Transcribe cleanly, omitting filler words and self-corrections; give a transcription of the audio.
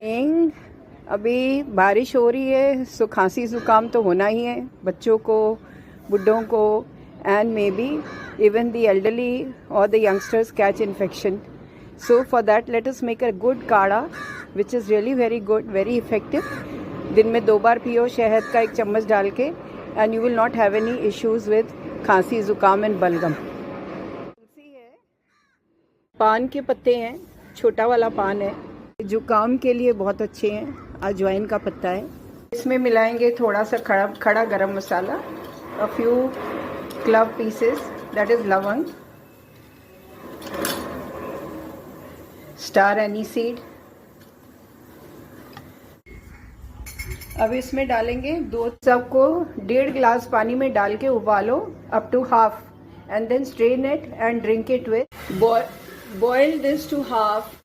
अभी बारिश हो रही है, सो खांसी ज़ुकाम तो होना ही है बच्चों को, बुड्ढों को, and maybe even the elderly or the youngsters catch infection. So for that let us make a good काढ़ा which is really very good, very effective. दिन में 2 बार पियो शहद का 1 चम्मच डाल के, and you will not have any issues with खांसी ज़ुकाम and बलगम. तुलसी है, पान के पत्ते हैं, छोटा वाला पान है, जुकाम के लिए बहुत अच्छे हैं. अजवाइन का पत्ता है. इसमें मिलाएंगे थोड़ा सा खड़ा गरम मसाला, a few clove pieces, that is लवंग, स्टार एनी सीड. अब इसमें डालेंगे सबको 1.5 गिलास पानी में डाल के उबालो up to half, and then strain it and drink it with boil this to half